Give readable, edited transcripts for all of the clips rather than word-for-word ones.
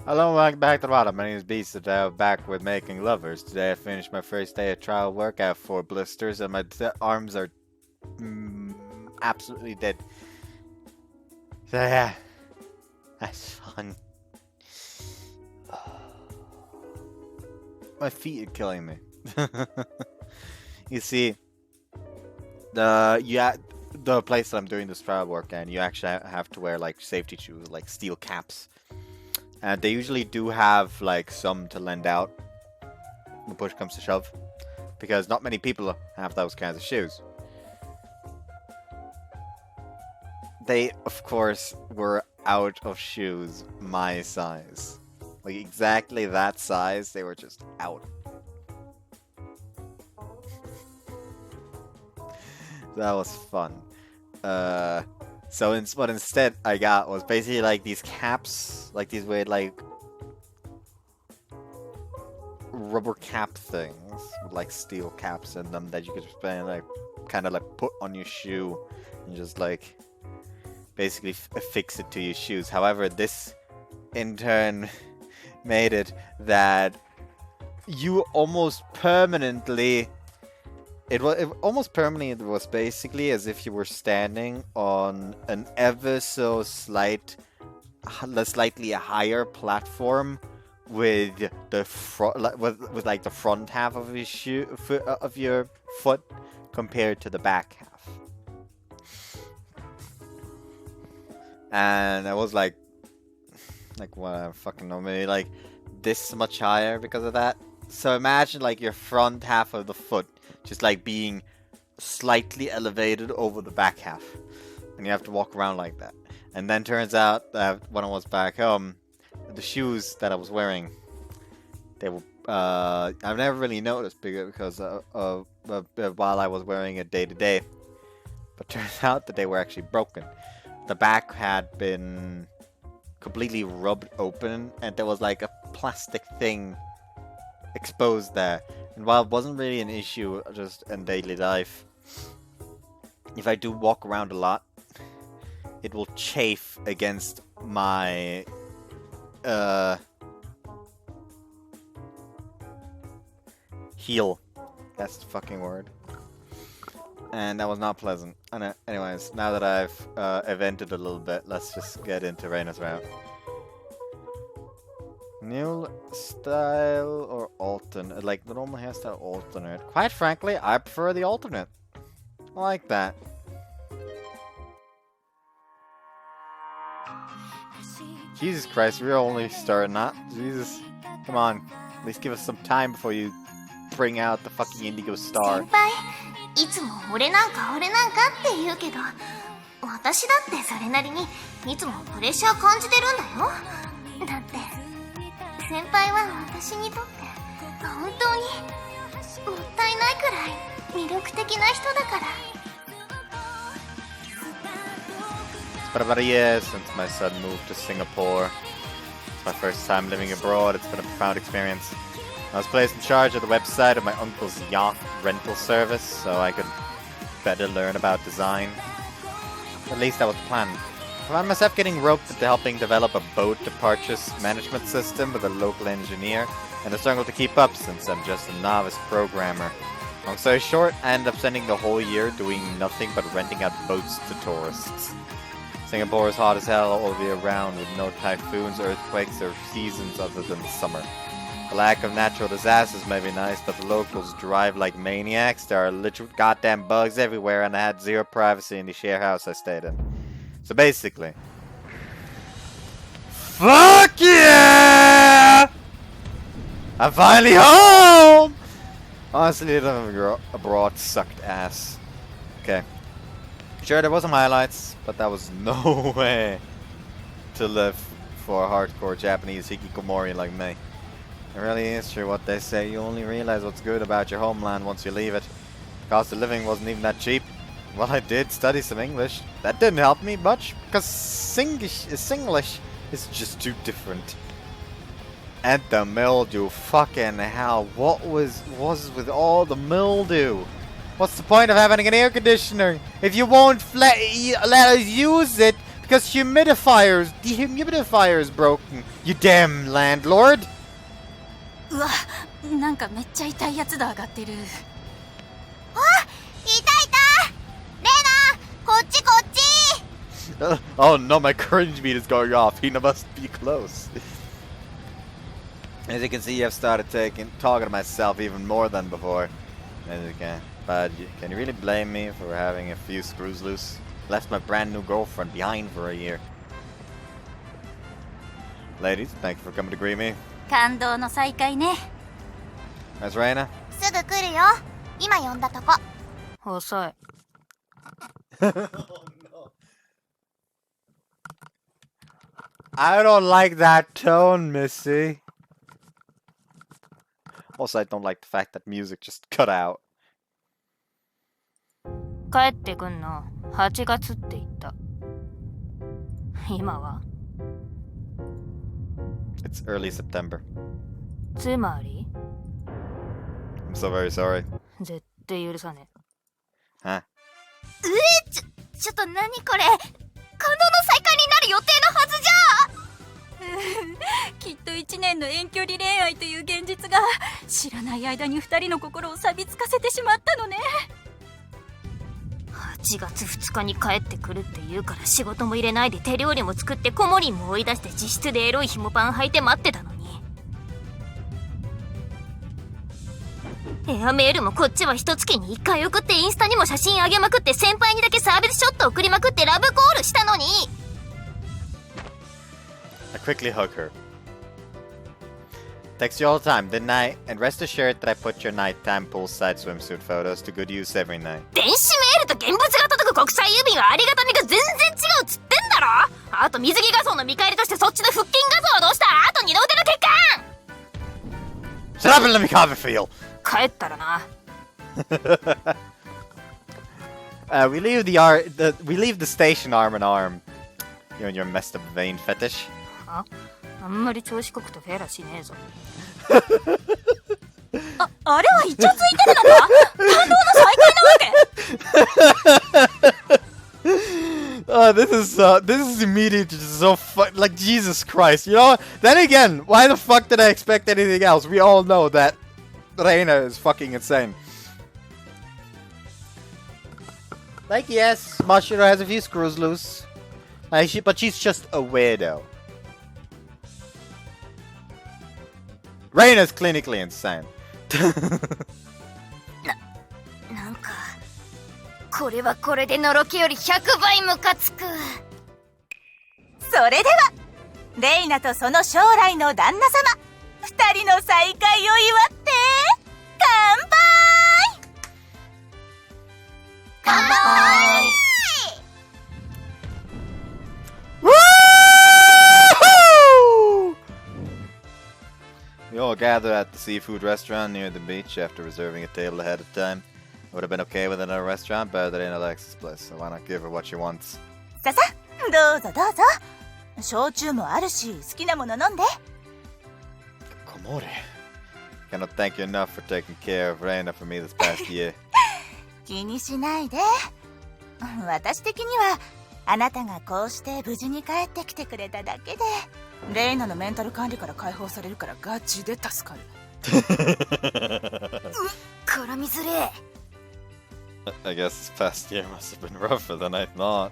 Hello and welcome back to the bottom. My name is Beast. Today I'm back with making lovers. Today I finished my first day of trial work. I have 4 blisters and my arms are absolutely dead. So yeah, that's fun. My feet are killing me. You see, the place that I'm doing this trial work in, you actually have to wear like safety shoes, like steel caps. And they usually do have like some to lend out when push comes to shove, because not many people have those kinds of shoes. They, of course, were out of shoes my size. Like exactly that size, they were just out. That was fun. So what instead I got was basically like these caps, like these weird like rubber cap things with like steel caps in them that you could just like kind of like put on your shoe and just like basically affix it to your shoes. However, this in turn made it that you almost permanently. It was basically as if you were standing on an ever so slightly higher platform with the front, with like the front half of your foot compared to the back half, and I was like what, I fucking know, maybe like this much higher because of that. So imagine like your front half of the foot just like being slightly elevated over the back half, and you have to walk around like that. And then turns out that when I was back home, the shoes that I was wearing, they were I've never really noticed because while I was wearing it day to day, but turns out that they were actually broken. The back had been completely rubbed open, and there was like a plastic thing exposed there. And while it wasn't really an issue just in daily life, if I do walk around a lot, it will chafe against my heel. That's the fucking word. And that was not pleasant. And anyways, now that I've vented a little bit, let's just get into Reina-Route. New style or alternate? Like the normal hairstyle alternate. Quite frankly, I prefer the alternate. I like that. Jesus Christ, we're only starting that. Jesus. Come on. At least give us some time before you bring out the fucking Indigo Star. いつも俺なんかって言うけど、私だってそれなりにいつもプレッシャー感じてるんだよ。だって先輩は私にとって本当にもったいないくらい魅力的な人だから。It's been about a year since my son moved to Singapore. It's my first time living abroad. It's been a profound experience. I was placed in charge of the website of my uncle's yacht rental service so I could better learn about design. At least that was the plan. I found myself getting roped into helping develop a boat departure management system with a local engineer, and I struggled to keep up since I'm just a novice programmer. Long story short, I ended up spending the whole year doing nothing but renting out boats to tourists. Singapore is hot as hell all year round, with no typhoons, earthquakes, or seasons other than summer. The lack of natural disasters may be nice, but the locals drive like maniacs. There are literal goddamn bugs everywhere, and I had zero privacy in the share house I stayed in. So basically, fuck yeah! I'm finally home! Honestly, living abroad sucked ass. Okay. Sure, there was some highlights, but that was no way to live for a hardcore Japanese hikikomori like me. It really is true what they say. You only realize what's good about your homeland once you leave it. The cost of living wasn't even that cheap. Well, I did study some English. That didn't help me much, because Singlish is just too different. And the mildew, fucking hell, what was with all the mildew? What's the point of having an air conditioner if you won't let us use it Because the humidifier is broken, you damn landlord! うわ、なんかめっちゃ痛いやつだ上がってる。あ、いたいた。レナ、こっちこっち。Oh no, my cringe beat is going off. He must be close. As you can see, I've started talking to myself even more than before. As you can. But can you really blame me for having a few screws loose? Left my brand new girlfriend behind for a year. Ladies, thank you for coming to greet me. 感動の再会ね。That's Reina. すぐ来るよ。今呼んだとこ。遅い。Oh no. I don't like that tone, Missy. Also, I don't like the fact that music just cut out. 帰ってくんの8月って言った。今は It's early September. つまり I'm so very sorry. 絶対許さねえ。Huh? ちょっと何これ。感動の再会になる予定のはずじえ。きっと1年の遠距離恋愛という現実が知らない間に2人の心を錆びつかせてしまったのね。8月2日に帰ってくるって言うから仕事も入れないで手料理も作ってコモリンも追い出して自室でエロい紐パン履いて待ってたのに。エアメールもこっちは一月に1回送ってインスタにも写真あげまくって先輩にだけサービスショット送りまくってラブコールしたのに。I quickly hug her. Text you all the time, didn't I? And rest assured that I put your nighttime poolside swimsuit photos to good use every night. 電子メールと現物が届く国際郵便はありがたみが全然違うっつってんだろ。あと水着画像の見返りとしてそっちの腹筋画像はどうした。あと二の腕の血管。 Shut up and let me cover feel! 帰ったらな。We leave the station arm in arm. You and your messed up vein fetish. あんまり調子こくとフェラしねえぞ。あれはイチャついてるのか。感動の再会なわけ。This is immediate, just so like Jesus Christ, you know? Then again, why the fuck did I expect anything else? We all know that Reina is fucking insane. Like, yes, Mashiro has a few screws loose. But she's just a weirdo. Reina's clinically insane. なんかこれはこれでのろけより100倍ムカつく。それではレイナとその将来の旦那様2人の再会を祝って乾杯。乾杯。We all gathered at the seafood restaurant near the beach after reserving a table ahead of time. I would have been okay with another restaurant, but Reina likes this place, so why not give her what she wants? ささ、どうぞどうぞ。焼酎もあるし、好きなもの飲んで。Komori. Cannot thank you enough for taking care of Reina for me this past year. 気にしないで。私的にはあなたがこうして無事に帰ってきてくれただけでレイナのメンタル管理から解放されるからガチで助かる。絡みづれ。I guess this past year must have been rougher than I thought.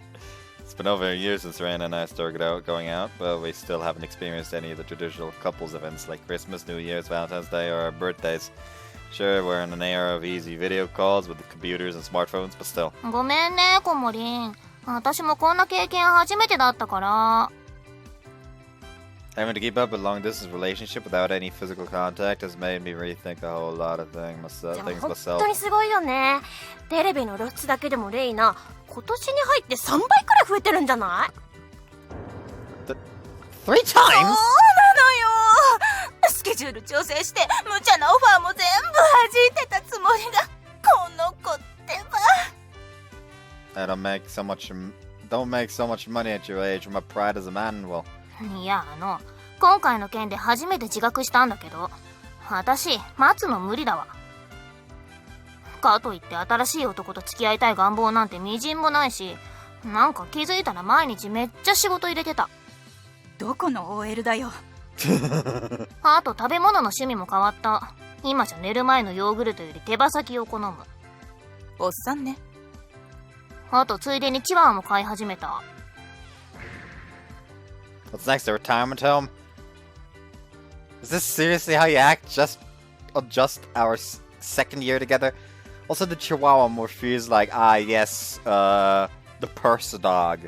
It's been over a year since Reina and I started going out, but we still haven't experienced any of the traditional couples events like Christmas, New Year's, Valentine's Day, or our birthdays. Sure, we're in an era of easy video calls with the computers and smartphones, but still. ごめんね、コモリン。私もこんな経験初めてだったから。Having to keep up a long-distance relationship without any physical contact has made me rethink a whole lot of things myself. 本当にすごいよね。テレビの露出だけでもレイナ、今年に入って3倍くらい増えてるんじゃない？ 3 times? そうなのよ。スケジュール調整して無茶なオファーも全部弾いてたつもりがこの子ってば。Don't make so much money at your age when my pride as a man will. いや、今回の件で初めて自覚したんだけど、私待つの無理だわ。かといって新しい男と付き合いたい願望なんてみじんもないし、なんか気づいたら毎日めっちゃ仕事入れてた。どこの OL だよ。あと食べ物の趣味も変わった。今じゃ寝る前のヨーグルトより手羽先を好む。おっさんね。あとついでにチワワも飼い始めた。What's next? A retirement home? Is this seriously how you act just our second year together? Also, the Chihuahua more feels like, yes, the Persa dog.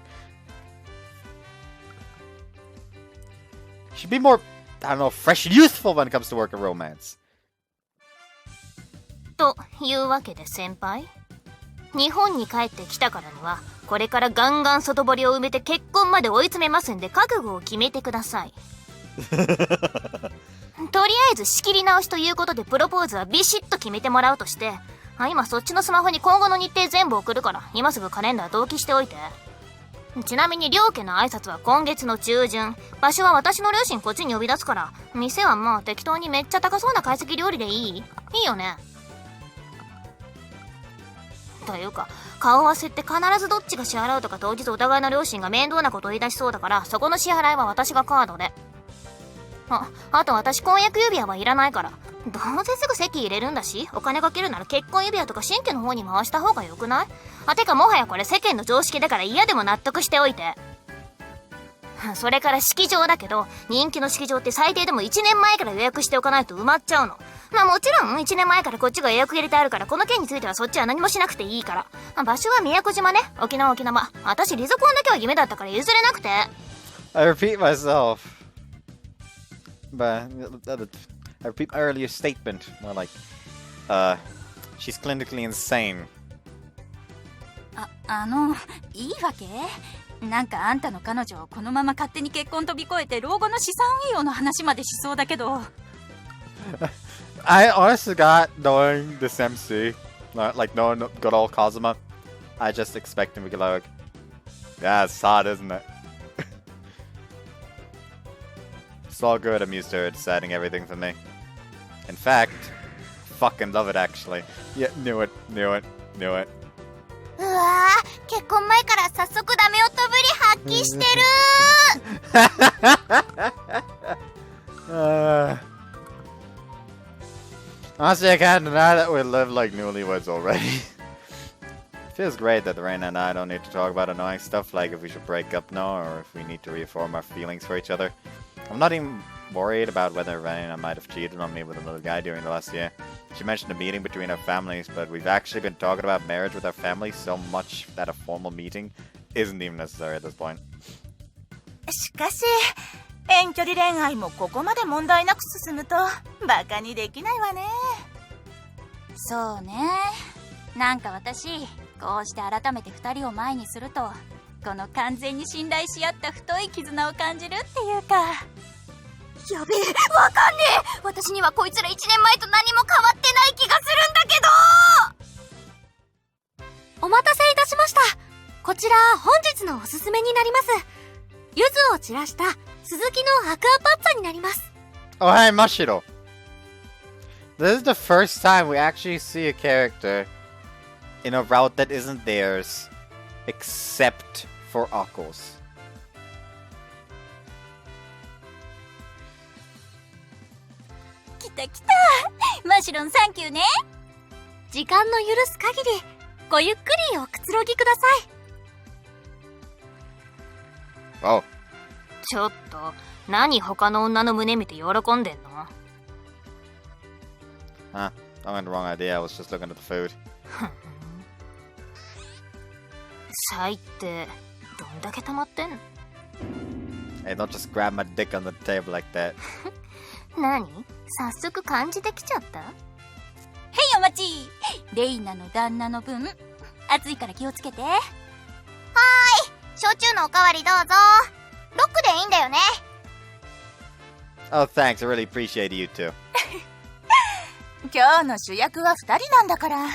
Should be more, I don't know, fresh and youthful when it comes to work and romance. というわけで先輩、日本に帰ってきたからにはこれからガンガン外堀を埋めて結婚まで追い詰めますんで覚悟を決めてください。とりあえず仕切り直しということでプロポーズはビシッと決めてもらうとして、今そっちのスマホに今後の日程全部送るから今すぐカレンダー同期しておいて。ちなみに両家の挨拶は今月の中旬。場所は私の両親こっちに呼び出すから、店はまあ適当にめっちゃ高そうな懐石料理でいいよね。というか顔合わせって必ずどっちが支払うとか当日お互いの両親が面倒なことを言い出しそうだから、そこの支払いは私がカードで。あと私婚約指輪はいらないから。どうせすぐ籍入れるんだし、お金かけるなら結婚指輪とか新居の方に回した方がよくない？てかもはやこれ世間の常識だから嫌でも納得しておいて。それから式場だけど、人気の式場って最低でも1年前から予約しておかないと埋まっちゃうの。まあもちろん1年前からこっちが予約入れてあるから、この件についてはそっちは何もしなくていいから。場所は宮古島ね。沖縄。私リゾコンだけは夢だったから譲れなくて。I repeat myself. But I repeat my earlier statement. More like, she's clinically insane. いいわけ？なんかあんたの彼女をこのまま勝手に結婚飛び越えて老後の資産運用の話までしそうだけど。I honestly got knowing this MC, like knowing good old Kazuma, I just expect him to be like, yeah, it's hot, isn't it? It's all good, I'm used to her deciding everything for me. In fact, fucking love it actually. Yeah, knew it. うわー、結婚前から早速ダメ男ぶり発揮してる。Honestly, I can't deny that we live like newlyweds already. Feels great that Reina and I don't need to talk about annoying stuff like if we should break up now or if we need to reform our feelings for each other. I'm not even worried about whether Reina might have cheated on me with another guy during the last year. She mentioned a meeting between our families, but we've actually been talking about marriage with our family so much that a formal meeting isn't even necessary at this point. しかし、遠距離恋愛もここまで問題なく進むとバカにできないわね。そうね。なんか私、こうして改めて2人を前にすると、この完全に信頼し合った太い絆を感じるっていうか。やべえ、わかんねえ。私にはこいつら1年前と何も変わってない気がするんだけど。お待たせいたしました。こちら本日のおすすめになります。柚子を散らしたスズキのアクアパッツァになります。Oh, hey, Mashiro. This is the first time we actually see a character in a route that isn't theirs, except for Akko's. 来た来た。マシロンサンキューね。時間の許す限りごゆっくりおくつろぎください。Oh. ちょっと何他の女の胸見て喜んでんの？ I went the wrong idea. I was just looking at the food. サイってどんだけ溜まってんの？ Hey, don't just grab my dick on the table like that. 何？早速感じてきちゃった？へいお待ち。レイナの旦那の分、暑いから気をつけて。はーい。焼酎のおかわりどうぞ。ロックでいいんだよね。Oh, thanks. I really appreciate you too. 今日の主役は2人なんだから。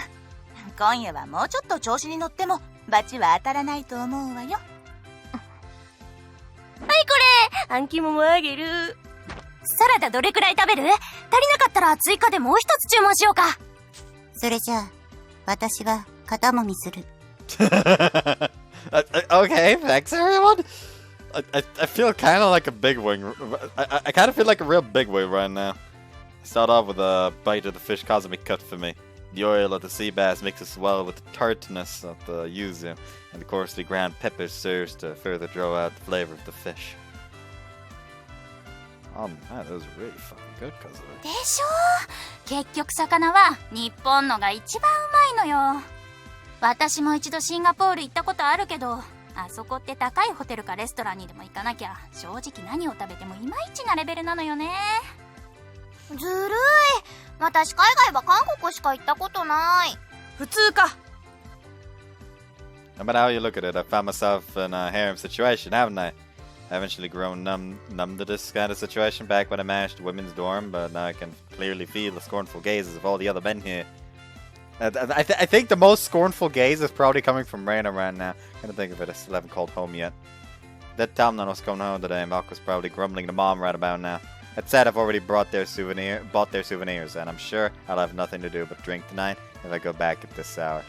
今夜はもうちょっと調子に乗ってもバチは当たらないと思うわよ。はい、これあん肝もあげる。サラダどれくらい食べる？足りなかったら追加でもう一つ注文しようか。それじゃあ、私は肩もみする。Okay, thanks everyone. I feel kind of like a bigwig. I kind of feel like a real bigwig right now. Start off with a bite of the fish causing me cut for me. The oil of the sea bass mixes well with the tartness of the yuzu, and the coarsely ground pepper serves to further draw out the flavor of the fish. Oh man, that was really fucking good because of it. でしょ。結局魚は日本のが一番うまいのよ。私も一度シンガポール行ったことあるけど、あそこって高いホテルかレストランにでも行かなきゃ正直何を食べてもいまいちなレベルなのよね。ずるい。私海外は韓国しか行ったことない。普通か。No matter how you look at it, I found myself in a harem situation, haven't I? I eventually grown numb to this kind of situation back when I managed the women's dorm, but now I can clearly feel the scornful gazes of all the other men here. I think the most scornful gaze is probably coming from Reina-Route now. I can't think of it, I still haven't called home yet. That time none was coming home today, Mark was probably grumbling to Mom right about now. That said, I've already bought their souvenirs, and I'm sure I'll have nothing to do but drink tonight if I go back at this hour.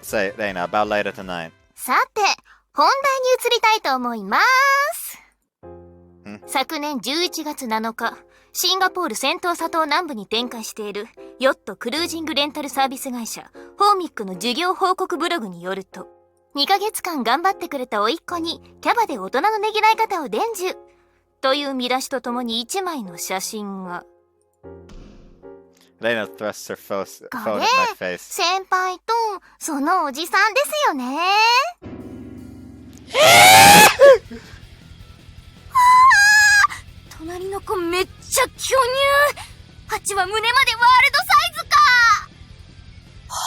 Say, Reina, about later tonight. さて、本題に移りたいと思います。昨年11月7日、シンガポール尖東砂島南部に展開しているヨットクルージングレンタルサービス会社ホーミックの事業報告ブログによると、2ヶ月間頑張ってくれた甥っ子にキャバで大人のねぎらい方を伝授という見出しとともに1枚の写真が。Reina thrusts her phone at my face. 先輩とそのおじさんですよね。隣の子めっちゃ巨乳。蜂は胸までワールドサイズか。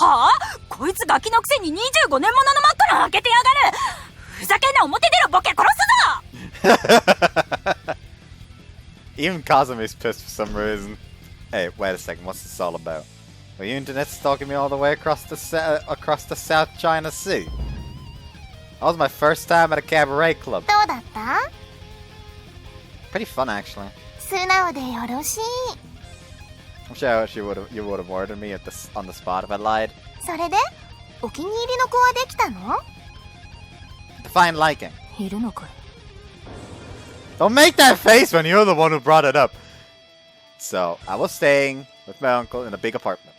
はあ？こいつガキのくせに25年もののマッコロ開けてやがる。ふざけんな表出ろボケ殺すぞ。 Even Kazumi's pissed for some reason. Hey, wait a second, what's this all about? Were you internet stalking me all the way across the South China Sea? That was my first time at a cabaret club. どうだった？ Pretty fun, actually. 素直でよろしい。 I'm sure you would have ordered me on the spot if I lied. それでお気に入りの子はできたの？ Define liking. いるのかい？ Don't make that face when you're the one who brought it up. So, I was staying with my uncle in a big apartment.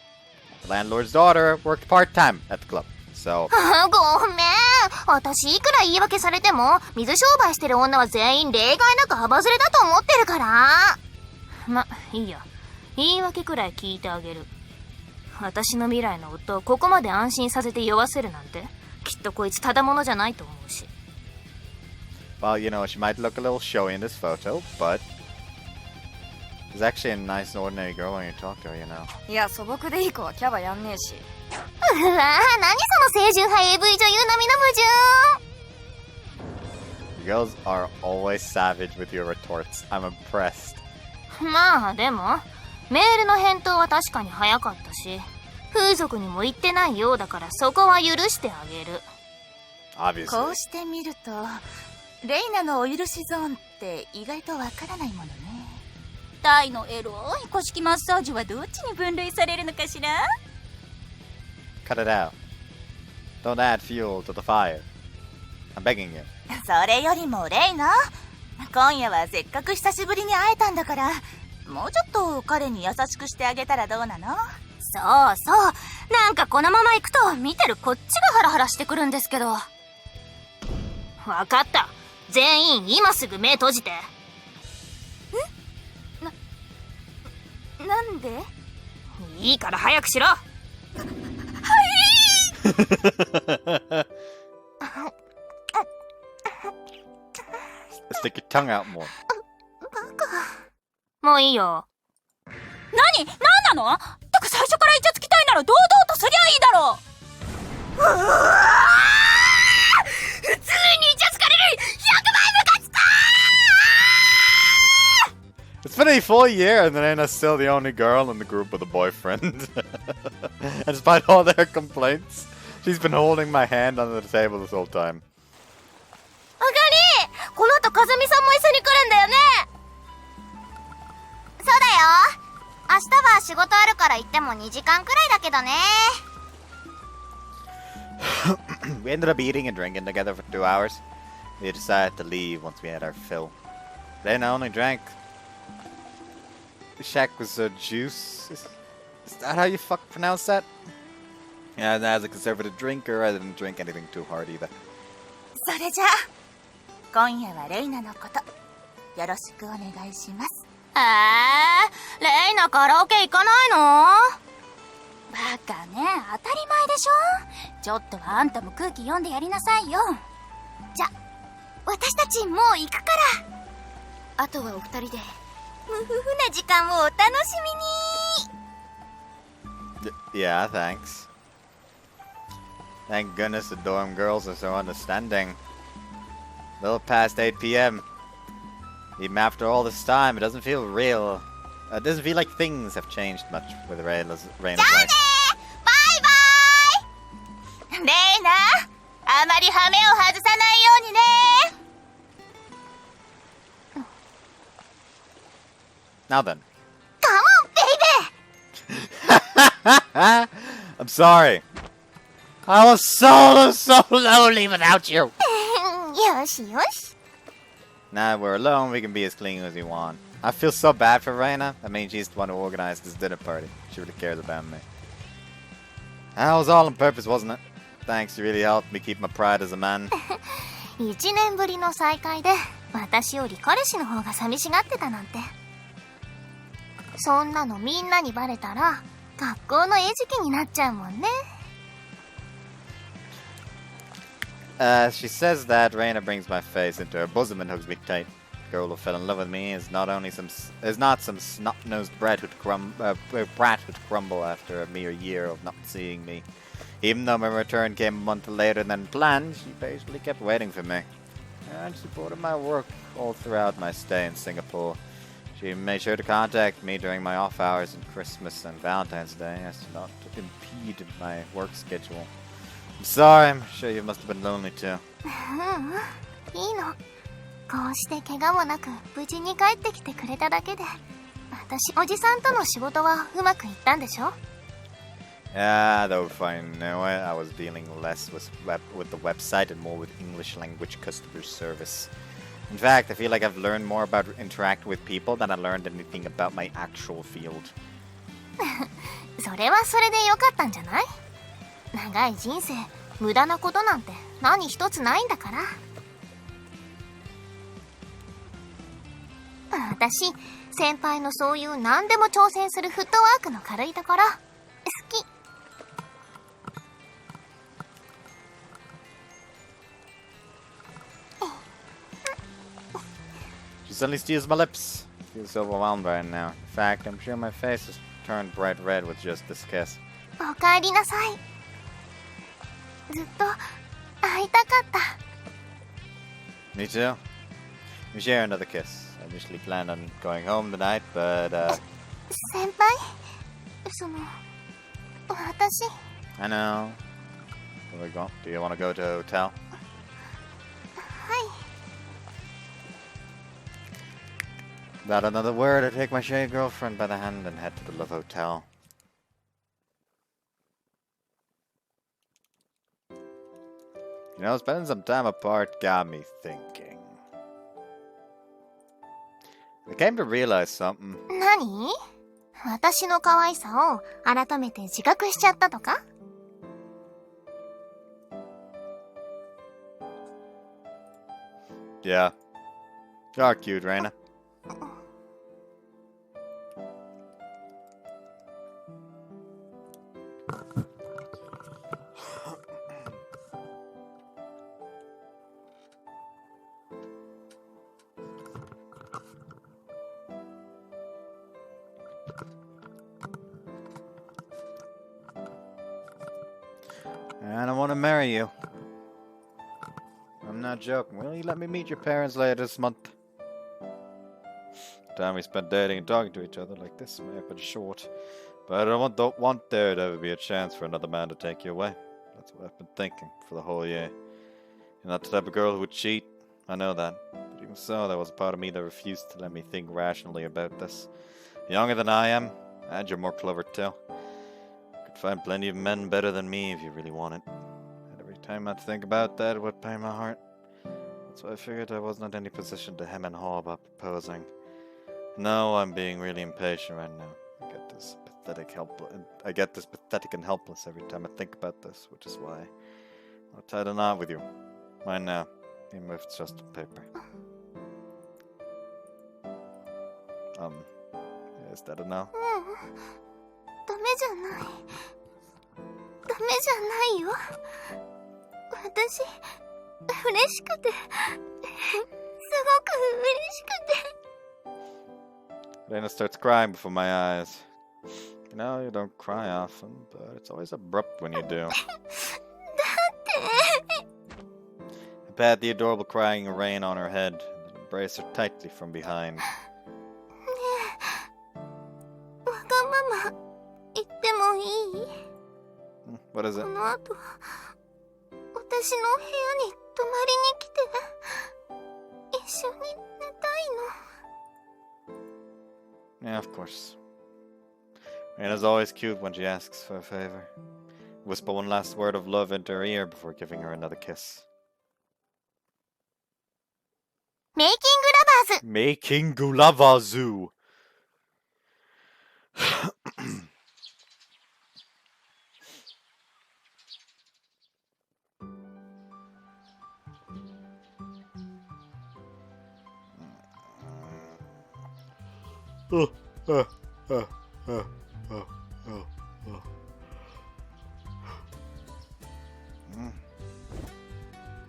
The landlord's daughter worked part-time at the club. So... ごめん。私いくら言い訳されても水商売してる女は全員例外なく幅ずれだと思ってるから。ま、いいや。言い訳くらい聞いてあげる。私の未来の夫をここまで安心させて酔わせるなんて、きっとこいつただものじゃないと思うし。Well, you know, she might look a little showy in this photo, but... She's actually a nice and ordinary girl when you talk to her, you know. いや、素朴でいい子はキャバやんねえし。うわぁ、何その清純派 AV 女優並みの矛盾。 You girls are always savage with your retorts. I'm impressed. まあでもメールの返答は確かに早かったし、風俗にも行ってないようだからそこは許してあげる。 Obviously. こうしてみるとレイナのお許しゾーンって意外とわからないものね。タイのエロい古式マッサージはどっちに分類されるのかしら。 Cut it out. Don't add fuel to the fire. I'm begging you. それよりもレイナ、今夜はせっかく久しぶりに会えたんだから、もうちょっと彼に優しくしてあげたらどうなの？そうそう。なんかこのまま行くと見てるこっちがハラハラしてくるんですけど。わかった。全員今すぐ目閉じて。なんで？いいから早くしろ。Stick your tongue out more. もういいよ。何なの？てか最初からイチャつきたいなら堂々とすりゃいいだろう。普通にイチャつかれる。100倍ムカつく。 It's been a full year and Reina's still the only girl in the group with a boyfriend. And despite all their complaints, she's been holding my hand under the table this whole time. あかり、この後かずみさんも一緒に来るんだよね。そうだよ。明日は仕事あるから行っても2時間くらいだけどね。We ended up eating and drinking together for 2 hours. We decided to leave once we had our fill. Then I only drank. The shack was juice. Is that how you pronounce that? Yeah, as a conservative drinker, I didn't drink anything too hard either. それじゃあ今夜はレイナのことよろしくお願いします。レイナカラオケ行かないの？バカね、当たり前でしょ。ちょっとはあんたも空気読んでやりなさいよ。じゃ、私たちもう行くから。あとはお二人で無夫婦な時間をお楽しみに。Yeah, thanks. Thank goodness the dorm girls are so understanding. A little past 8 p.m. Even after all this time, it doesn't feel real. It doesn't feel like things have changed much with Reina's life. じゃあねー、バイバイ。レイナ、あまりハメを外さないようにね。Now then. Come on, baby! I'm sorry. I was so lonely without you. よしよし。 Now we're alone, we can be as clean as we want. I feel so bad for Reina. I mean, she's the one who organized this dinner party. She really cares about me. That was all on purpose, wasn't it? Thanks, you really helped me keep my pride as a man. 1年ぶりの再会で私より彼氏の方が寂しがってたなんて。そんなのみんなにバレたら学校の餌食になっちゃうもんね。She says that Reina brings my face into her bosom and hugs me tight. The girl who fell in love with me is not some snot-nosed brat who'd crumble after a mere year of not seeing me. Even though my return came a month later than planned, she patiently kept waiting for me. And supported my work all throughout my stay in Singapore. She made sure to contact me during my off hours on Christmas and Valentine's Day as to not impede my work schedule. I'm sorry, I'm sure you must have been lonely too. いいの。こうして怪我もなく無事に帰ってきてくれただけで、私おじさんとの仕事はうまくいったんでしょ？ Yeah, though fine. You know, I was dealing less with the website and more with English language customer service. In fact, I feel like I've learned more about interacting with people than I learned anything about my actual field. それはそれでよかったんじゃない？長い人生、無駄なことなんて何一つないんだから。私、先輩のそういう何でも挑戦するフットワークの軽いところ、好き。She suddenly steals my lips. I feel so overwhelmed right now. In fact, I'm sure my face has turned bright red with just this kiss. おかえりなさい。ずっと会いたかった。Me too. We share another kiss. I initially planned on going home tonight, but先輩？私。I know. Where we go? Do you want to go to a hotel? はい。 Without another word, I take my shy girlfriend by the hand and head to the Love Hotel. You know, spending some time apart got me thinking. I came to realize something. 何？私の可愛さを改めて自覚しちゃったとか？ Yeah. You're cute, Reina. And I want to marry you. I'm not joking. Will you let me meet your parents later this month? The time we spent dating and talking to each other like this may have been short, but I don't want there to ever be a chance for another man to take you away. That's what I've been thinking for the whole year. You're not the type of girl who would cheat. I know that. But even so, there was a part of me that refused to let me think rationally about this. Younger than I am, and you're more clever too. You could find plenty of men better than me if you really wanted. And every time not to think about that would pain my heart. So I figured I was not in any position to hem and haw about proposing. No, I'm being really impatient right now. I get this pathetic and helpless every time I think about this, which is why I'll tie the knot with you. Mine now, even if it's just on paper. Is that a no? ダメじゃない。ダメじゃないよ。私、嬉しくて、すごく嬉しくて。Reina starts crying before my eyes. You know, you don't cry often, but it's always abrupt when you do. I pat the adorable crying rain on her head and embrace her tightly from behind. わがまま言ってもいい？ What is it? この後、私の部屋に泊まりに来て、一緒に寝たいの。 Yeah, of course. Reina's always cute when she asks for a favor. Whisper one last word of love into her ear before giving her another kiss. メイキングラバーズ Making Gulavazu.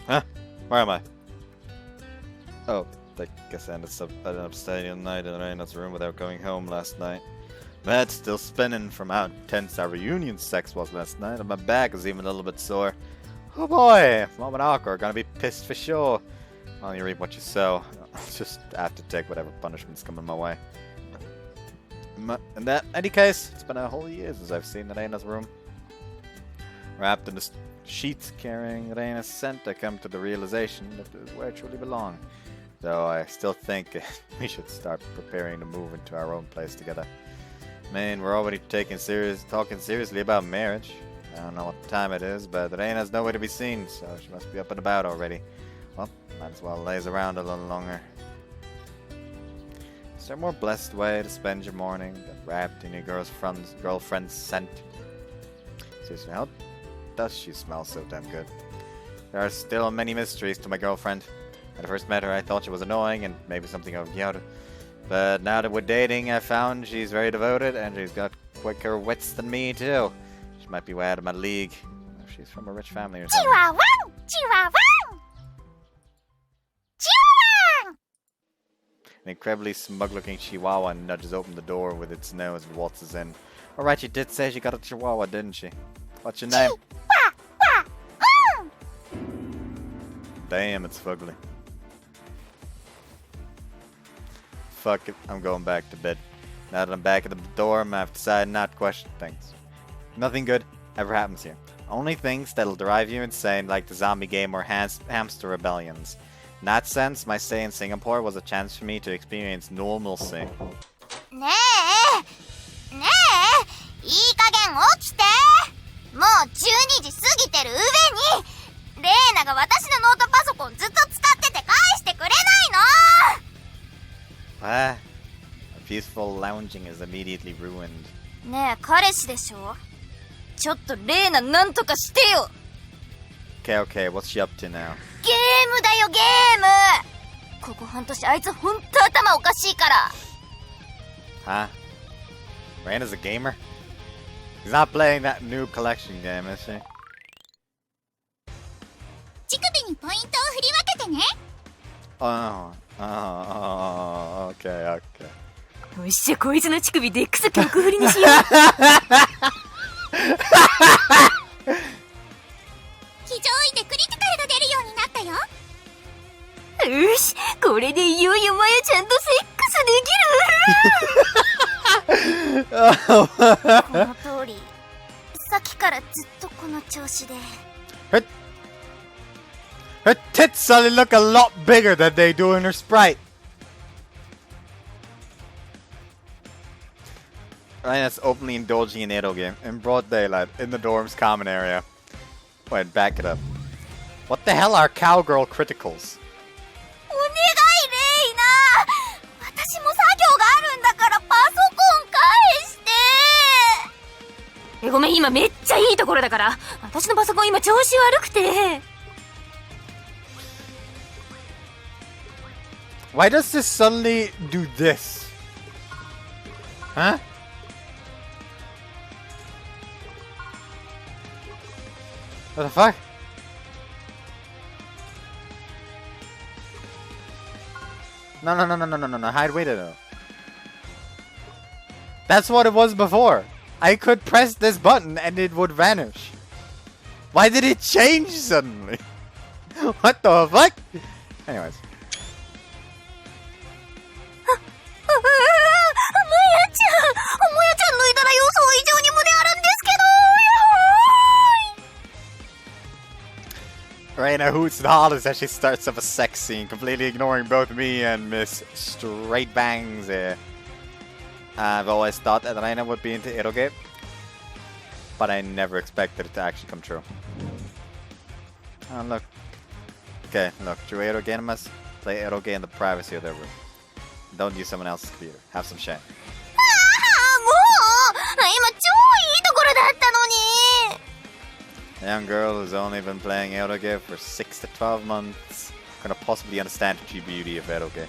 Huh? Where am I? Oh, I guess I ended up staying the night in Reina's room without going home last night. My head's still spinning from how tense our reunion sex was last night, and my back is even a little bit sore. Oh boy, Mom and Aqua are gonna be pissed for sure. Well, you reap what you sow. I'll just have to take whatever punishment's coming my way. In any case, it's been a whole year since I've seen Reina's room. Wrapped in the sheets carrying Reina's scent, I come to the realization that this is where I truly belong. Though I still think we should start preparing to move into our own place together. I mean, we're already talking seriously about marriage. I don't know what time it is, but Reina's nowhere to be seen, so she must be up and about already. Well, might as well laze around a little longer. Is there a more blessed way to spend your morning than wrapped in your girlfriend's scent? Seriously, how does she smell so damn good? There are still many mysteries to my girlfriend. When I first met her, I thought she was annoying and maybe something of Gyoto. But now that we're dating, I found she's very devoted and she's got quicker wits than me too. She might be way out of my league. If she's from a rich family or something. Chihuahua! Chihuahua! Chihuahua! An incredibly smug-looking chihuahua nudges open the door with its nose and waltzes in. Alright, she did say she got a chihuahua, didn't she? What's your name? Damn, it's fugly. Fuck it, I'm going back to bed. Now that I'm back at the dorm, I've decided not to question things. Nothing good ever happens here. Only things that'll drive you insane, like the zombie game or hamster rebellions. In that sense, my stay in Singapore was a chance for me to experience normalcy. ねえねえいい加減起きてもう12時過ぎてる上にレイナが私のノートパソコンずっと使ってて返してくれないの Ah, a peaceful lounging is immediately ruined. ねえ彼氏でしょちょっとレイナなんとかしてよ Okay, okay, what's she up to now? ゲームだよゲームここ半年あいつほんと頭おかしいから Huh? Reina's a gamer? He's not playing that new collection game, is she? 乳首にポイントを振り分けてね Okay, okay. よっしゃこいつの乳首デックス曲振りにしよう非常位でクリティカルが出るようになったよよしこれでいよいよマヤちゃんとセックスできるこの通りさっきからずっとこの調子で Her tits suddenly look a lot bigger than they do in her sprite. Reina's openly indulging in Eroge in broad daylight in the dorm's common area. Wait, back it up. What the hell are cowgirl criticals? お願いレイナ、私も作業があるんだからパソコン返して。ごめん、今めっちゃいいところだから。私のパソコン今調子悪くて。Why does this suddenly do this? Huh? What the fuck? No, hide, wait a minute. That's what it was before. I could press this button and it would vanish. Why did it change suddenly? What the fuck? Anyways. もやちゃん抜いたら予想以上に胸あるんですけど、 Reina-Route's the hardest as she starts up a sex scene, completely ignoring both me and Miss Straight Bangs here. I've always thought that Reina would be into Eroge, but I never expected it to actually come true. Oh, look. Okay, look. True Eroge animals play Eroge in the privacy of their room. Don't use someone else's computer. Have some shame. もう今超いいところだったのに。 A young girl who's only been playing Eroge for 6 to 12 months couldn't possibly understand the true beauty of Eroge.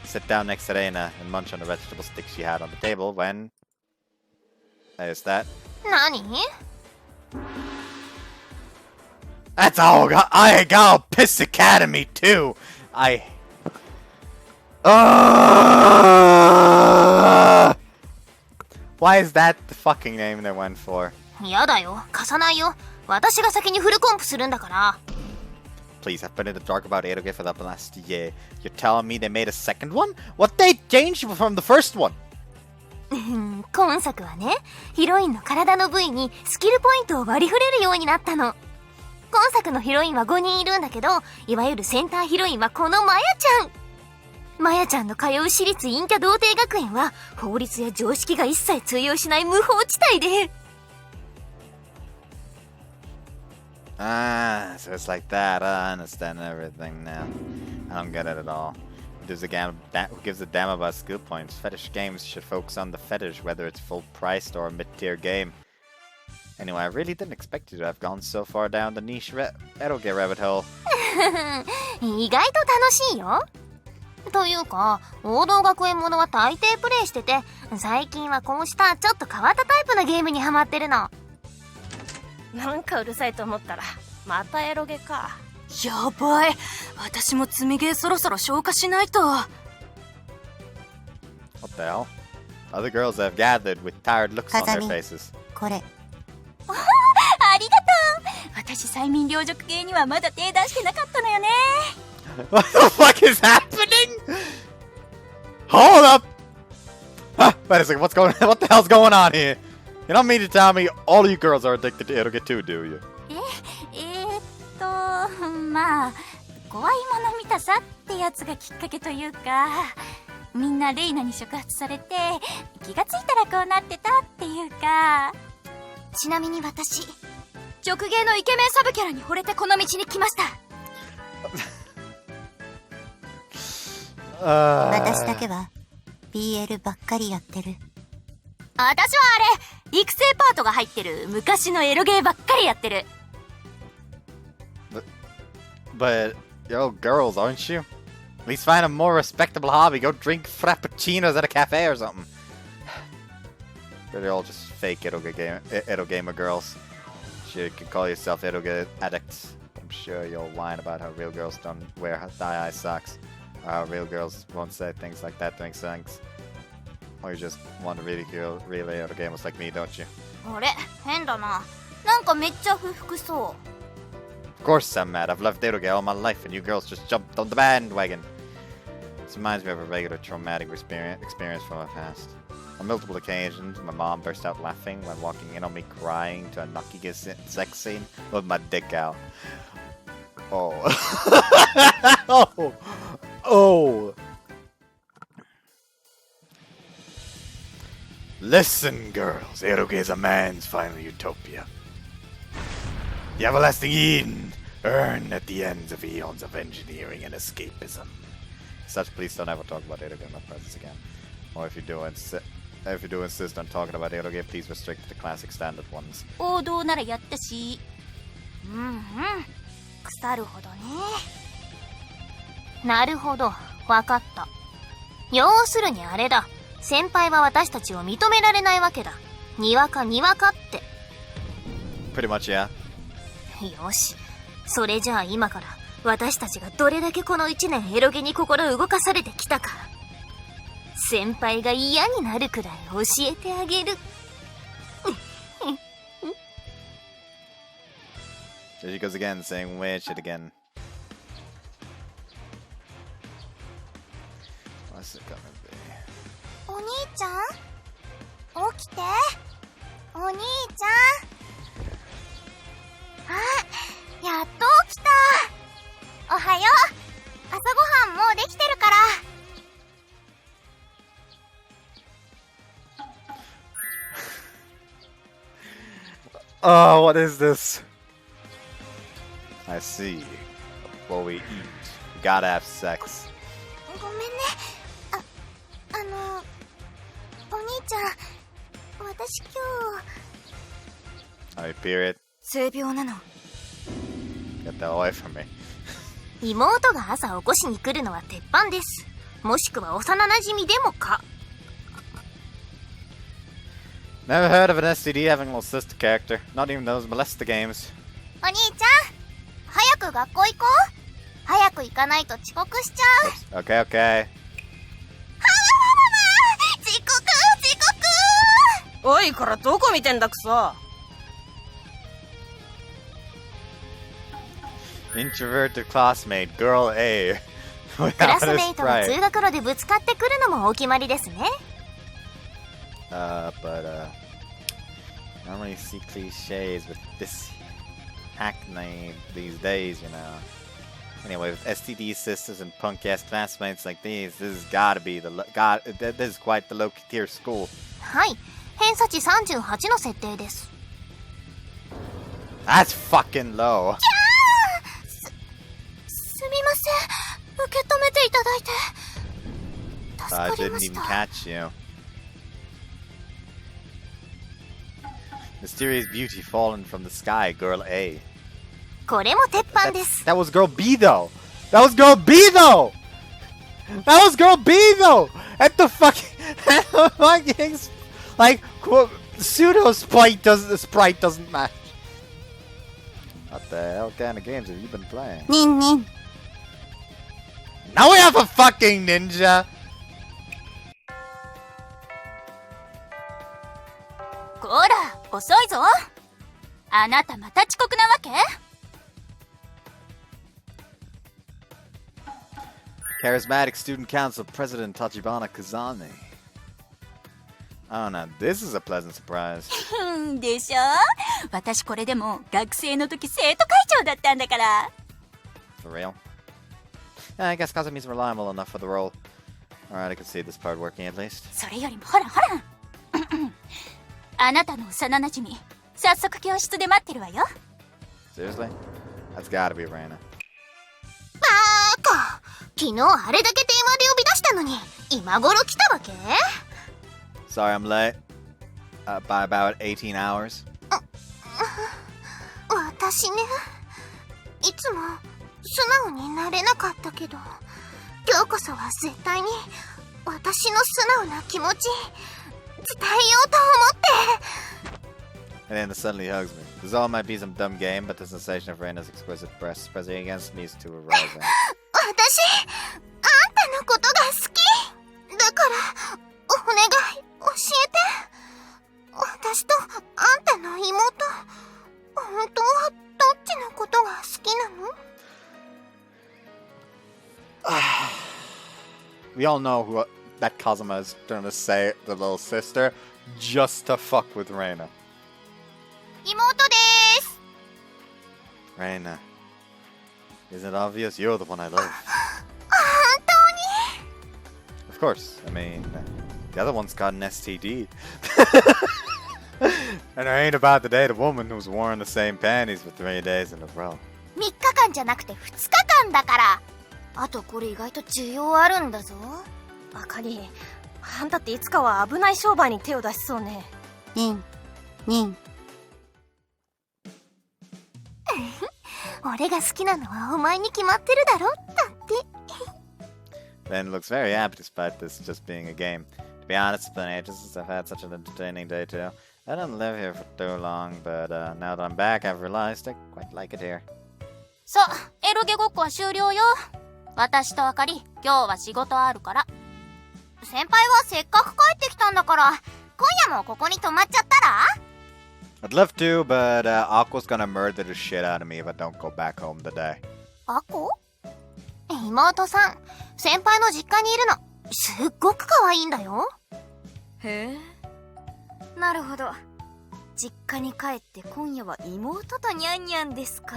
Sit down next to Reina and munch on the vegetable stick she had on the table when... There's that. 何？ That's all I got Piss Academy too! Why is that the fucking name they went for? やだよ、貸さないよ。私が先にフルコンプするんだから。 Please, I've been in the dark about Eroge for the last year. You're telling me they made a second one? What they changed from the first one? 今作はね、ヒロインの体の部位にスキルポイントを割り振れるようになったの。今作のヒロインは5人いるんだけど、いわゆるセンターヒロインはこのマヤちゃん。マヤちゃんの通う私立陰キャ童貞学園は法律や常識が一切通用しない無法地帯で。Ah, so it's like that. I understand everything now. I don't get it at all. Who gives a damn about skill points? Fetish games should focus on the fetish, whether it's full priced or a mid-tier game. Anyway, I really didn't expect you to have gone so far down the niche Eroge rabbit hole. 意外と楽しいよ。というか、王道学園ものは大抵プレイしてて、最近はこうしたちょっと変わったタイプのゲームにハマってるの。なんかうるさいと思ったらまたエロゲか。やばい、私も積みゲーそろそろ消化しないと。 What the hell? Other girls have gathered with tired looks on their faces. これ。ありがとう。私催眠療辱系にはまだ手出してなかったのよね。What the fuck is happening? Hold up! Wait a second, what the hell's going on here? You don't mean to tell me all you girls are addicted to Eroge too, do you? まあ怖いもの見たさってやつがきっかけというか、みんなレイナに触発されて気がついたらこうなってたっていうか。ちなみに私、直芸のイケメンサブキャラに惚れてこの道に来ました。私だけは BL ばっかりやってる。私はあれ育成パートが入ってる昔のエロゲーばっかりやってる。But you're all girls, aren't you? At least find a more respectable hobby. Go drink frappuccinos at a cafe or something. They're all just fake Erogamer girls. You could call yourself Eroge addicts. I'm sure you'll whine about how real girls don't wear thigh-high socks. Or how real girls won't say things like that during sex. Or you just want to ridicule real Erogamers like me, don't you? あれ、変だな。なんかめっちゃ不服そう。Of course I'm mad. I've loved Eroge all my life and you girls just jumped on the bandwagon. This reminds me of a regular traumatic experience from my past. On multiple occasions, my mom burst out laughing when walking in on me crying to a Nakiga sex scene with my dick out. Oh. Oh. Oh. Listen, girls. Eroge is a man's final utopia. The everlasting Eden, earn at the end of eons of engineering and escapism. Such, please don't ever talk about Eroge in my presence again. Or if you do insist on talking about Eroge, please restrict to the classic standard ones. 王道ならやったし。腐るほどね。なるほど、わかった。要するにあれだ。先輩は私たちを認められないわけだ。にわかって。Pretty much, yeah. よし。それじゃあ今から私たちがどれだけこの1年エロゲに心動かされてきたか。先輩が嫌になるくらい教えてあげる。There she goes again, saying weird shit again. What's it gonna be? お兄ちゃん起きて。お兄ちゃん。やっと起きた。おはよう。朝ごはんもうできてるから。Oh, what is this? I see. Before we eat, we gotta have sex. ごめんね。お兄ちゃん、私今日。Alright, period. 性病なの。Get that away from me. 妹が朝起こしに来るのは鉄板です。もしくは幼馴染でもか。Never heard of an STD having a little sister character. Not even those molester games. お兄ちゃん、早く学校行こう。早く行かないと遅刻しちゃう。Okay, okay. 遅刻。おい、こらどこ見てんだクソ。Introverted classmate, girl A. クラスメイトが通学路でぶつかってくるのもお決まりですね。But I don't really see cliches with this acne these days, you know. Anyway, with STD sisters and punk-ass classmates like these, this has gotta be this is quite the low tier school. はい、偏差値38の設定です。That's fucking low. すみません、受け止めていただいて。助 I かり didn't まし even た。 catch you. Mysterious beauty fallen from the sky, girl A. これも鉄板です。 That was girl B though. That was girl B though. That was girl B though. At the fucking like pseudo sprite doesn't match. What the hell kind of games have you been playing? ニンニン。 Now we have a fucking ninja. こら、遅いぞ。あなたまた遅刻なわけ？ Charismatic Student Council President Tachibana Kazane. Oh, now this is a pleasant surprise. でしょ？私これでも学生の時生徒会長だったんだから。 For real? Yeah, I guess Kazumi's reliable enough for the role. Alright, I can see this part working at least. それよりもほらほら。あなたの幼馴染、早速教室で待ってるわよ。 Seriously? That's gotta be Reina. バーカ。昨日あれだけ電話で呼び出したのに、今頃来たわけ？ Sorry, I'm late. By about 18 hours. 私ね、いつも素直になれなかったけど、今日こそは絶対に私の素直な気持ち伝えようと思って。 And then suddenly hugs me. This all might be some dumb game, but the sensation of Reina's exquisite breasts pressing against me is too arousing. 私、あんたのことが好き。だから、お願い、教えて。私とあんたの妹、本当はどっちのことが好きなの？ We all know that Kazuma is trying to say the little sister just to fuck with Reina. 妹です。 Reina, isn't it obvious? You're the one I love. 本当に？ Of course. I mean, the other one's got an STD. And I ain't about to date a woman who's worn the same panties for 3 days in a row. 3日間じゃなくて2日間だから。あとこれ意外と需要あるんだぞ。あかり、あんたっていつかは危ない商売に手を出しそうね。ニン俺が好きなのはお前に決まってるだろだって。Ben looks very happy despite this just being a game. To be honest, it's been ages since I've had such an entertaining day too. I didn't live here for too long, but now that I'm back, I've realized I quite like it here. そう、エロゲごっこは終了よ。私とあかり、今日は仕事あるから。先輩はせっかく帰ってきたんだから、今夜もここに泊まっちゃったら？ I'd love to, but Aqua's gonna murder the shit out of me if I don't go back home today. アコ？妹さん、先輩の実家にいるの。すっごく可愛いんだよ。へえ。なるほど。実家に帰って今夜は妹とニャンニャンですか。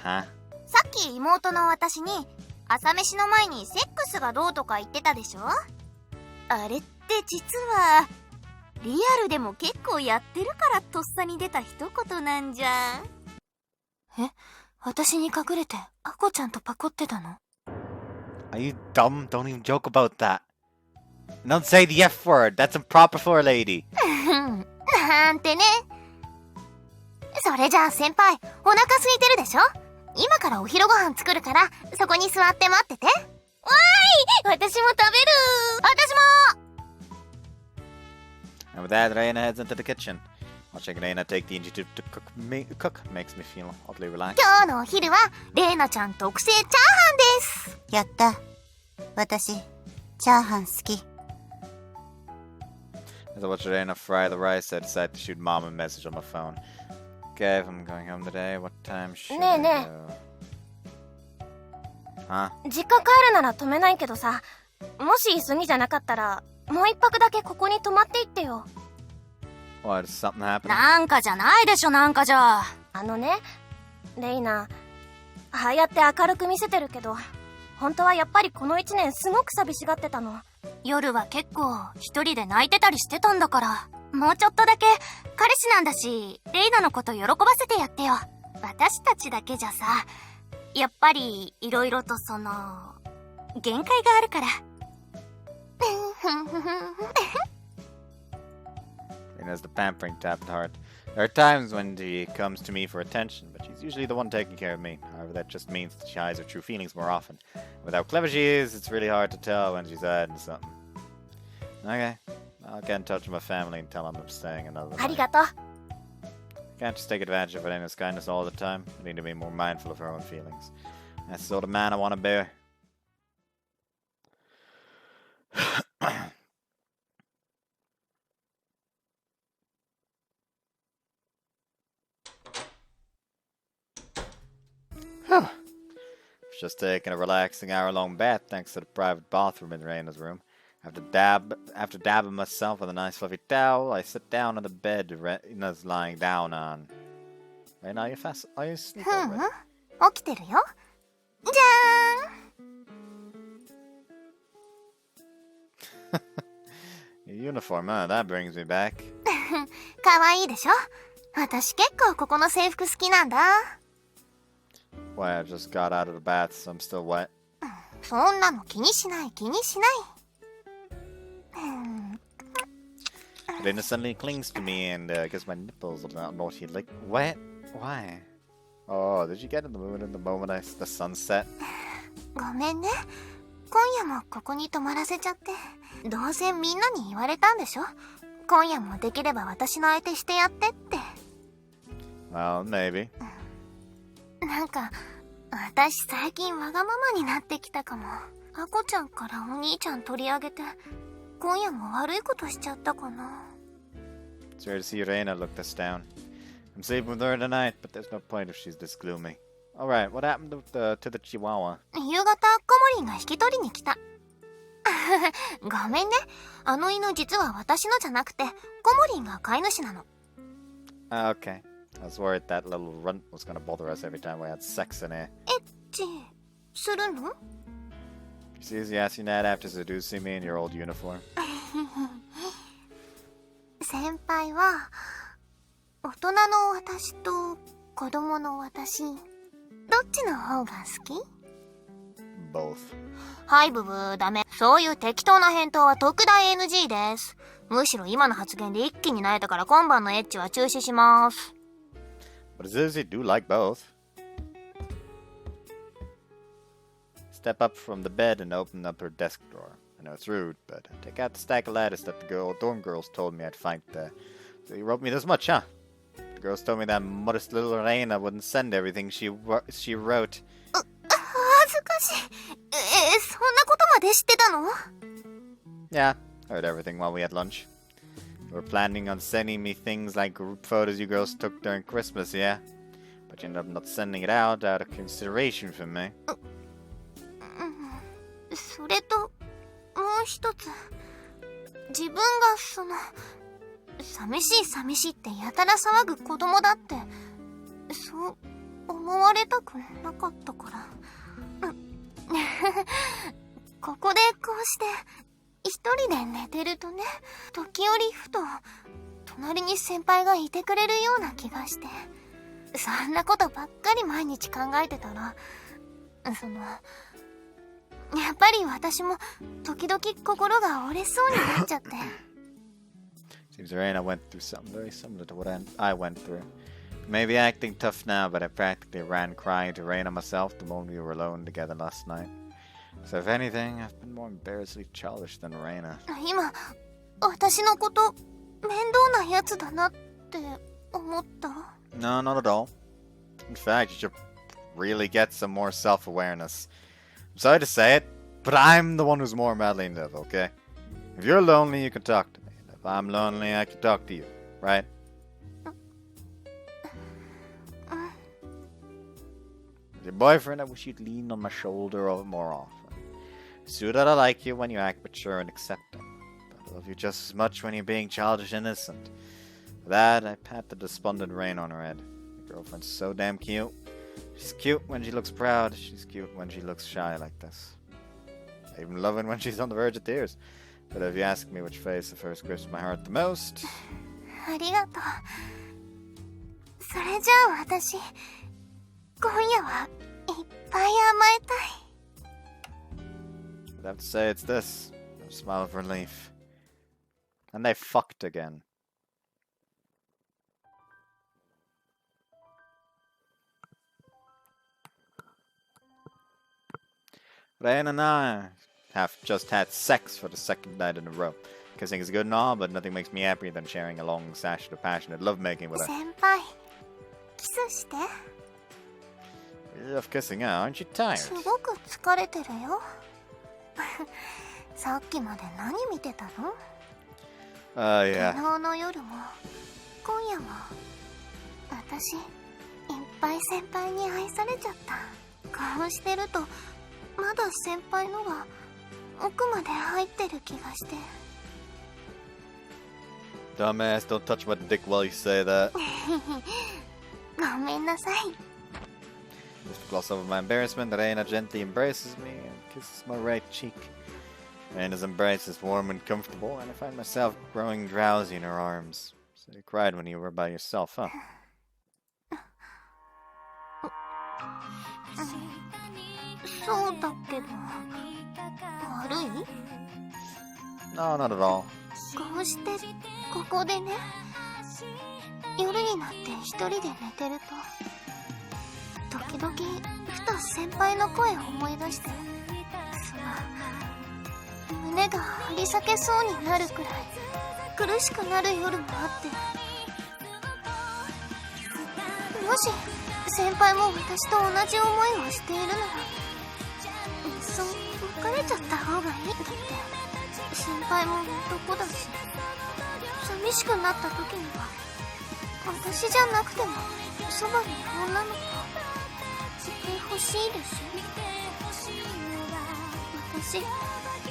Huh? さっき妹の私に朝飯の前にセックスがどうとか言ってたでしょ。あれって実はリアルでも結構やってるからとっさに出た一言なんじゃ。え、私に隠れてアコちゃんとパコってたの？ Are you dumb? Don't even joke about that. Don't say the F word. That's improper for a lady. なんてね。それじゃあ先輩、お腹空いてるでしょ？今からお昼ご飯作るから、そこに座って待ってて。わーい！私も食べる！私も！ And with that, Reina heads into the kitchen. Watching Reina take the initiative to cook makes me feel oddly relaxed. 今日のお昼は、レイナちゃん特製チャーハンです。やった。私、チャーハン好き。As I watch Reina fry the rice, I decide to shoot Mom a message on my phone. Okay, if I'm going home today, what time should I go? Huh? 実家帰るなら止めないけどさ、もし急ぎじゃなかったら、もう一泊だけここに泊まっていってよ。What, is something happening? なんかじゃないでしょ、なんかじゃ。レイナ、ああやって明るく見せてるけど、本当はやっぱりこの1年すごく寂しがってたの。夜は結構一人で泣いてたりしてたんだから、もうちょっとだけ彼氏なんだし、レイナのこと喜ばせてやってよ。私たちだけじゃさ、やっぱりいろいろと限界があるから。Reina has the pampering type at heart. There are times when she comes to me for attention, but she's usually the one taking care of me. However, that just means that she hides her true feelings more often. With how clever she is, it's really hard to tell when she's hiding something. Okay, I'll get in touch with my family and tell them I'm staying another night. ありがとう。 Can't just take advantage of Reina's kindness all the time. I need to be more mindful of her own feelings. That's the sort of man I want to be. Just taking a relaxing hour-long bath thanks to the private bathroom in Reina's room. After dabbing myself with a nice fluffy towel, I sit down on the bed Reina's lying down on. Reina, are you asleep already? 起きてるよ。じゃーん。 Your uniform, huh? That brings me back. かわいいでしょ。私結構ここの制服好きなんだ。Why, I just got out of the bath, so I'm still wet. そんなの気にしない、気にしない。Reina suddenly clings to me and I guess my nipples are not naughty. Like, wet? Why? Oh, did you get in the mood in the moment the sun set? ごめんね。今夜もここに泊まらせちゃって。どうせみんなに言われたんでしょ。今夜もできれば私の相手してやってって。Well, maybe. なんか、私最近わがままになってきたかも。アコちゃんからお兄ちゃん取り上げて、今夜も悪いことしちゃったかな。It's rare to see Reina look this down. I'm sleeping with her tonight, but there's no point if she's this gloomy. Alright, what happened to the Chihuahua? 夕方、コモリンが引き取りに来た。ごめんね。あの犬実は私のじゃなくて、コモリンが飼い主なの。Okay. I was worried that little runt was gonna bother us every time we had sex in here. エッチ、するの？ She's asking that after seducing me in your old uniform. 先輩は、大人の私と子供の私、どっちの方が好き？ Both. はいブブー、ダメ。そういう適当な返答は特大 NG です。むしろ今の発言で一気に萎えたから今晩のエッチは中止します。But as if you do like both. Step up from the bed and open up her desk drawer. I know it's rude, but take out the stack of letters that the dorm girls told me I'd find there. So you wrote me this much, huh? The girls told me that modest little Reina wouldn't send everything she wrote. 恥ずかしい。そんなことまで知ってたの？ Yeah, I heard everything while we had lunch. You were planning on sending me things like group photos you girls took during Christmas, yeah? But you ended up not sending it out of consideration for me. それと、もう一つ。自分が寂しいってやたら騒ぐ子供だって、そう思われたくなかったから。ここでこうして一人で寝てるとね、時折ふと隣に先輩がいてくれるような気がして、そんなことばっかり毎日考えてたら、やっぱり私も時々心が折れそうになっちゃって。Seems Reina went through something very similar to what I went through. Maybe acting tough now, but I practically ran crying to Reina myself the moment we were alone together last night. So if anything, I've been more embarrassingly childish than Reina. 今、私のこと面倒なやつだなって思った？ No, not at all. In fact, you should really get some more self-awareness. I'm sorry to say it, but I'm the one who's more madly in love, okay? If you're lonely, you can talk to me. And if I'm lonely, I can talk to you, right? As your boyfriend, I wish you'd lean on my shoulder more often. It's true that I like you when you act mature and accepting, but I love you just as much when you're being childish and innocent. For that, I pat the despondent Reina on her head. My girlfriend's so damn cute. She's cute when she looks proud. She's cute when she looks shy like this. I even love it when she's on the verge of tears. But if you ask me which face of hers grips my heart the most... ありがとう。それじゃあ私、今夜はいっぱい甘えたい。I'd have to say it's this. A smile of relief. And they fucked again. Reina and I have just had sex for the second night in a row. Kissing is good and all, but nothing makes me happier than sharing a long session of passionate lovemaking with her. 先輩、キスして。You love kissing, huh? Aren't you tired? すごく疲れてるよ。さっきまで何見てたの？ Yeah. 昨日の夜も、今夜も、私、いっぱい先輩に愛されちゃった。こうしてると、まだ先輩のが奥まで入ってる気がして。Dumbass, don't touch my dick while you say that. ごめんなさい。Just to gloss over my embarrassment, Reina gently embraces me and kisses my right cheek. Reina's embrace is warm and comfortable, and I find myself growing drowsy in her arms. So you cried when you were by yourself, huh? そうだけど、悪い？ No, not at all. こうしてここでね、夜になって一人で寝てると時々ふと先輩の声を思い出して、胸が張り裂けそうになるくらい苦しくなる夜もあって、もし先輩も私と同じ思いをしているなら、そう別れちゃった方がいい。だって先輩も男だし、寂しくなった時には私じゃなくてもそばに女の子いてほしいでしょ。私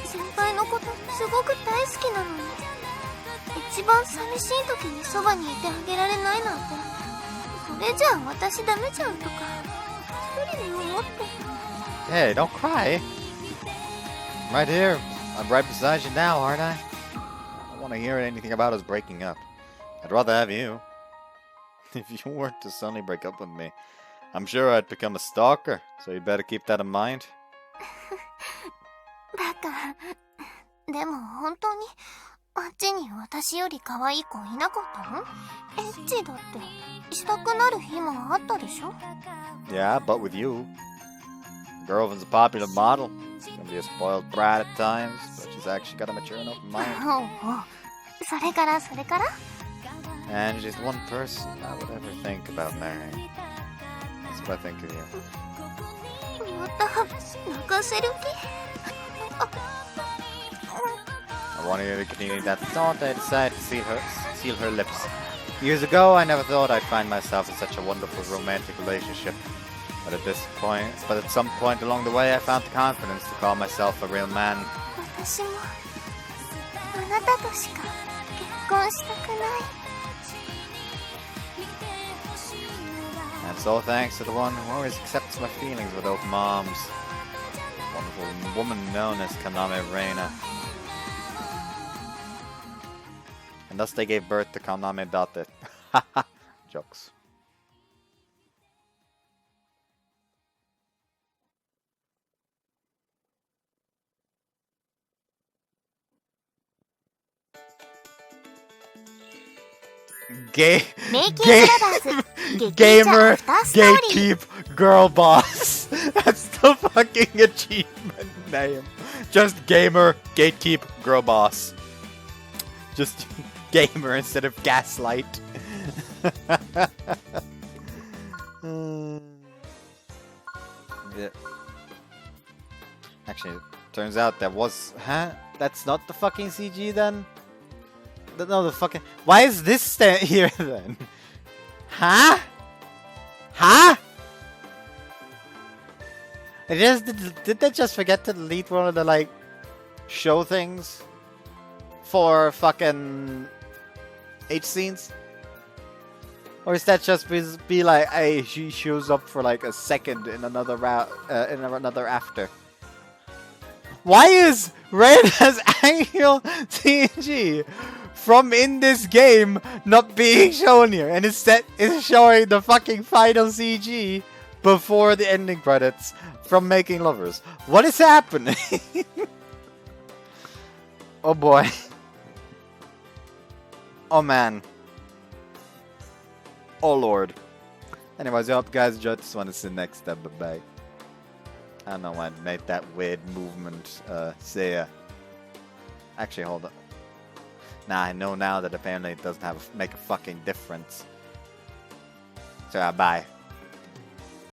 先輩のことすごく大好きなのに、一番寂しい時にそばにいてあげられないなんて、それじゃあ私ダメじゃんとか一人で思って。 Hey, don't cry. I'm right here. I'm right beside you now, aren't I? I don't want to hear anything about us breaking up. I'd rather have you. If you weren't to suddenly break up with me, I'm sure I'd become a stalker, so you better keep that in mind. バカ。でも本当にあっちに私より可愛い子いなかったの？エッチだってしたくなる日もあったでしょ？ Yeah, but with you. The girlfriend's a popular model. She's gonna be a spoiled brat at times, but she's actually got a mature enough mind. おうおう。それからそれから？ And she's the one person I would ever think about marrying. That's what I think of you. また泣かせる気？ I wanted to continue that thought. I decided to seal her lips. Years ago, I never thought I'd find myself in such a wonderful romantic relationship. But at some point along the way, I found the confidence to call myself a real man. 私もあなたとしか結婚したくない。 And so thanks to the one who always accepts my feelings with open arms. A wonderful woman known as Kaname Reina. And thus they gave birth to Kaname Date. Haha, jokes. Gamer Gatekeep Girl Boss. That's the fucking achievement name. Just Gamer Gatekeep Girl Boss. Just gamer instead of gaslight. Yeah. Actually, turns out that was... Huh? That's not the fucking CG then? No, the fucking... Why is this here then? Huh? Huh? Did they just forget to delete one of the, like, show things? For fucking... H scenes? Or is that just be like, hey, she shows up for like a second in another another after? Why is Reina's annual TNG from in this game not being shown here, and instead is showing the fucking final CG before the ending credits from Making Lovers? What is happening? Oh boy. Oh man. Oh lord. Anyways, I hope you guys enjoyed this one. It's the next step. Bye-bye. I don't know why I made that weird movement. Actually, hold on. Nah, I know now that apparently it doesn't make a fucking difference. So, bye.